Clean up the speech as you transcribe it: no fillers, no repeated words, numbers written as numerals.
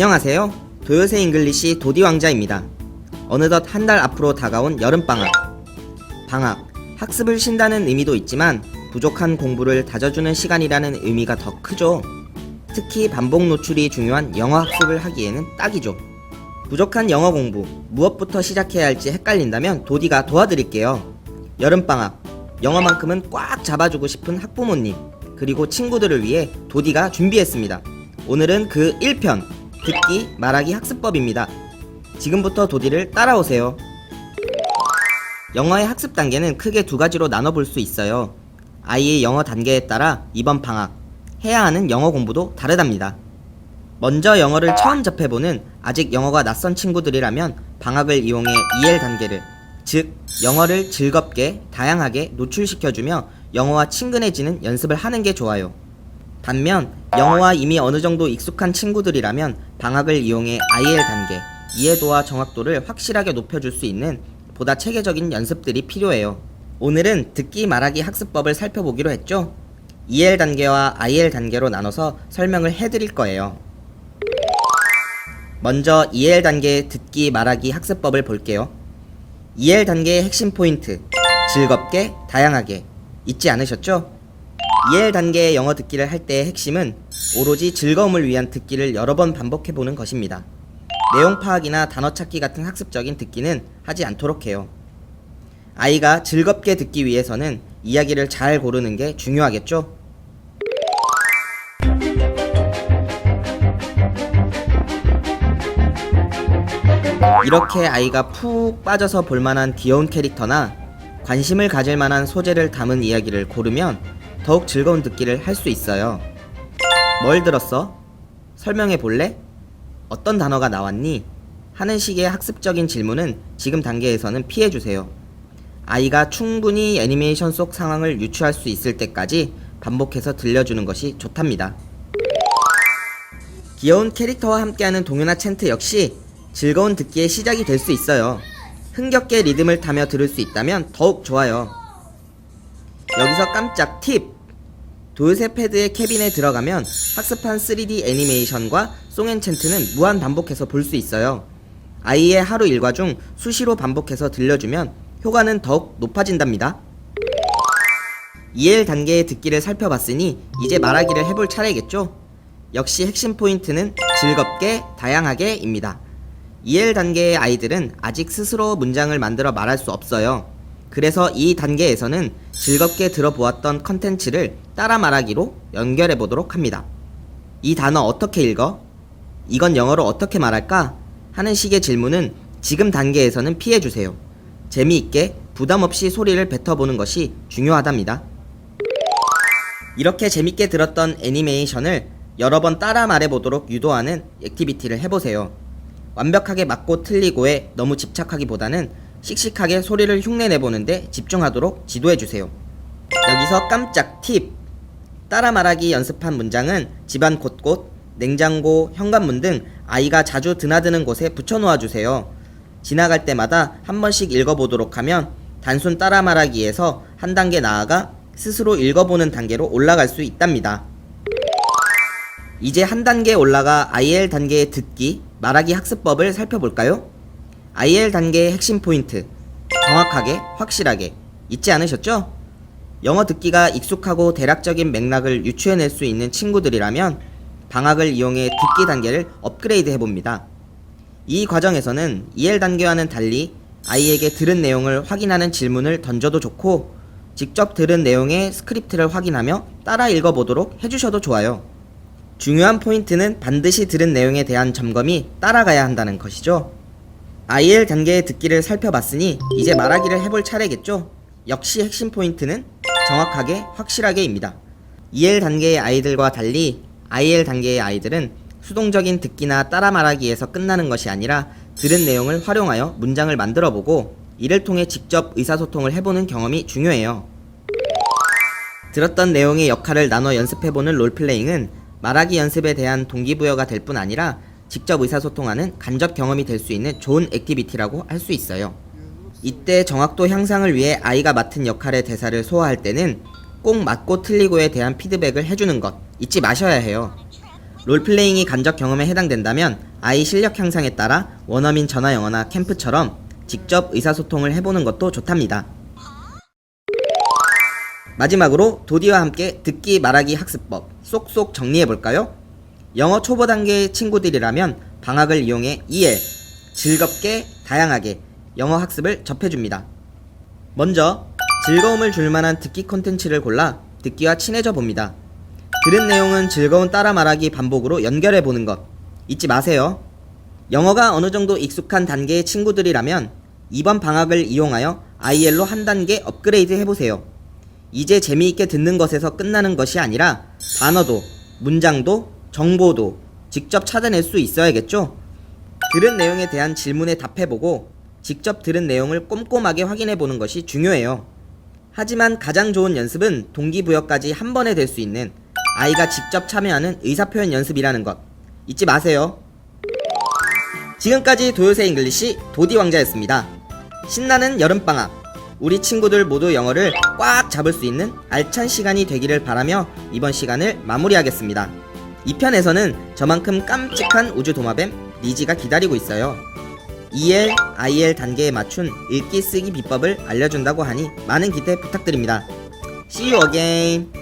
안녕하세요. 도요새 잉글리시 도디왕자입니다. 어느덧 한 달 앞으로 다가온 여름방학. 방학, 학습을 쉰다는 의미도 있지만 부족한 공부를 다져주는 시간이라는 의미가 더 크죠. 특히 반복 노출이 중요한 영어 학습을 하기에는 딱이죠. 부족한 영어 공부, 무엇부터 시작해야 할지 헷갈린다면 도디가 도와드릴게요. 여름방학, 영어만큼은 꽉 잡아주고 싶은 학부모님, 그리고 친구들을 위해 도디가 준비했습니다. 오늘은 그 1편, 듣기 말하기 학습법입니다. 지금부터 도디를 따라오세요. 영어의 학습 단계는 크게 두 가지로 나눠볼 수 있어요. 아이의 영어 단계에 따라 이번 방학, 해야 하는 영어 공부도 다르답니다. 먼저 영어를 처음 접해보는 아직 영어가 낯선 친구들이라면 방학을 이용해 EL 단계를, 즉 영어를 즐겁게 다양하게 노출시켜주며 영어와 친근해지는 연습을 하는 게 좋아요. 반면 영어와 이미 어느 정도 익숙한 친구들이라면 방학을 이용해 IL 단계, 이해도와 정확도를 확실하게 높여줄 수 있는 보다 체계적인 연습들이 필요해요. 오늘은 듣기 말하기 학습법을 살펴보기로 했죠? EL 단계와 IL 단계로 나눠서 설명을 해드릴 거예요. 먼저 EL 단계의 듣기 말하기 학습법을 볼게요. EL 단계의 핵심 포인트, 즐겁게 다양하게 잊지 않으셨죠? EL 단계의 영어 듣기를 할 때의 핵심은 오로지 즐거움을 위한 듣기를 여러 번 반복해보는 것입니다. 내용 파악이나 단어 찾기 같은 학습적인 듣기는 하지 않도록 해요. 아이가 즐겁게 듣기 위해서는 이야기를 잘 고르는 게 중요하겠죠? 이렇게 아이가 푹 빠져서 볼만한 귀여운 캐릭터나 관심을 가질 만한 소재를 담은 이야기를 고르면 더욱 즐거운 듣기를 할 수 있어요. 뭘 들었어? 설명해 볼래? 어떤 단어가 나왔니? 하는 식의 학습적인 질문은 지금 단계에서는 피해주세요. 아이가 충분히 애니메이션 속 상황을 유추할 수 있을 때까지 반복해서 들려주는 것이 좋답니다. 귀여운 캐릭터와 함께하는 동요나 챈트 역시 즐거운 듣기의 시작이 될 수 있어요. 흥겹게 리듬을 타며 들을 수 있다면 더욱 좋아요. 여기서 깜짝 팁! 도요새 패드의 캐빈에 들어가면 학습한 3D 애니메이션과 송앤챈트는 무한 반복해서 볼 수 있어요. 아이의 하루 일과 중 수시로 반복해서 들려주면 효과는 더욱 높아진답니다. EL 단계의 듣기를 살펴봤으니 이제 말하기를 해볼 차례겠죠? 역시 핵심 포인트는 즐겁게 다양하게입니다. EL 단계의 아이들은 아직 스스로 문장을 만들어 말할 수 없어요. 그래서 이 단계에서는 즐겁게 들어보았던 컨텐츠를 따라 말하기로 연결해 보도록 합니다. 이 단어 어떻게 읽어? 이건 영어로 어떻게 말할까? 하는 식의 질문은 지금 단계에서는 피해주세요. 재미있게 부담 없이 소리를 뱉어보는 것이 중요하답니다. 이렇게 재밌게 들었던 애니메이션을 여러 번 따라 말해보도록 유도하는 액티비티를 해보세요. 완벽하게 맞고 틀리고에 너무 집착하기보다는 씩씩하게 소리를 흉내내보는데 집중하도록 지도해주세요. 여기서 깜짝 팁! 따라 말하기 연습한 문장은 집안 곳곳, 냉장고, 현관문 등 아이가 자주 드나드는 곳에 붙여놓아주세요. 지나갈 때마다 한 번씩 읽어보도록 하면 단순 따라 말하기에서 한 단계 나아가 스스로 읽어보는 단계로 올라갈 수 있답니다. 이제 한 단계 올라가 IL 단계의 듣기, 말하기 학습법을 살펴볼까요? IL 단계의 핵심 포인트, 정확하게, 확실하게 잊지 않으셨죠? 영어 듣기가 익숙하고 대략적인 맥락을 유추해낼 수 있는 친구들이라면 방학을 이용해 듣기 단계를 업그레이드 해봅니다. 이 과정에서는 EL 단계와는 달리 아이에게 들은 내용을 확인하는 질문을 던져도 좋고 직접 들은 내용의 스크립트를 확인하며 따라 읽어보도록 해주셔도 좋아요. 중요한 포인트는 반드시 들은 내용에 대한 점검이 따라가야 한다는 것이죠. IL 단계의 듣기를 살펴봤으니 이제 말하기를 해볼 차례겠죠? 역시 핵심 포인트는 정확하게, 확실하게입니다. EL 단계의 아이들과 달리 IL 단계의 아이들은 수동적인 듣기나 따라 말하기에서 끝나는 것이 아니라 들은 내용을 활용하여 문장을 만들어보고 이를 통해 직접 의사소통을 해보는 경험이 중요해요. 들었던 내용의 역할을 나눠 연습해보는 롤플레잉은 말하기 연습에 대한 동기부여가 될 뿐 아니라 직접 의사소통하는 간접 경험이 될 수 있는 좋은 액티비티라고 할 수 있어요. 이때 정확도 향상을 위해 아이가 맡은 역할의 대사를 소화할 때는 꼭 맞고 틀리고에 대한 피드백을 해주는 것 잊지 마셔야 해요. 롤플레잉이 간접 경험에 해당된다면 아이 실력 향상에 따라 원어민 전화 영어나 캠프처럼 직접 의사소통을 해보는 것도 좋답니다. 마지막으로 도디와 함께 듣기 말하기 학습법 쏙쏙 정리해볼까요? 영어 초보 단계의 친구들이라면 방학을 이용해 EL, 즐겁게 다양하게 영어 학습을 접해줍니다. 먼저 즐거움을 줄만한 듣기 콘텐츠를 골라 듣기와 친해져 봅니다. 들은 내용은 즐거운 따라 말하기 반복으로 연결해보는 것 잊지 마세요. 영어가 어느정도 익숙한 단계의 친구들이라면 이번 방학을 이용하여 IL로 한 단계 업그레이드 해보세요. 이제 재미있게 듣는 것에서 끝나는 것이 아니라 단어도, 문장도, 정보도 직접 찾아낼 수 있어야겠죠? 들은 내용에 대한 질문에 답해보고 직접 들은 내용을 꼼꼼하게 확인해보는 것이 중요해요. 하지만 가장 좋은 연습은 동기부여까지 한 번에 될 수 있는 아이가 직접 참여하는 의사표현 연습이라는 것 잊지 마세요. 지금까지 도요새 잉글리시 도디왕자였습니다. 신나는 여름방학 우리 친구들 모두 영어를 꽉 잡을 수 있는 알찬 시간이 되기를 바라며 이번 시간을 마무리하겠습니다. 2편에서는 저만큼 깜찍한 우주도마뱀 리지가 기다리고 있어요. EL, IL 단계에 맞춘 읽기 쓰기 비법을 알려준다고 하니 많은 기대 부탁드립니다. See you again!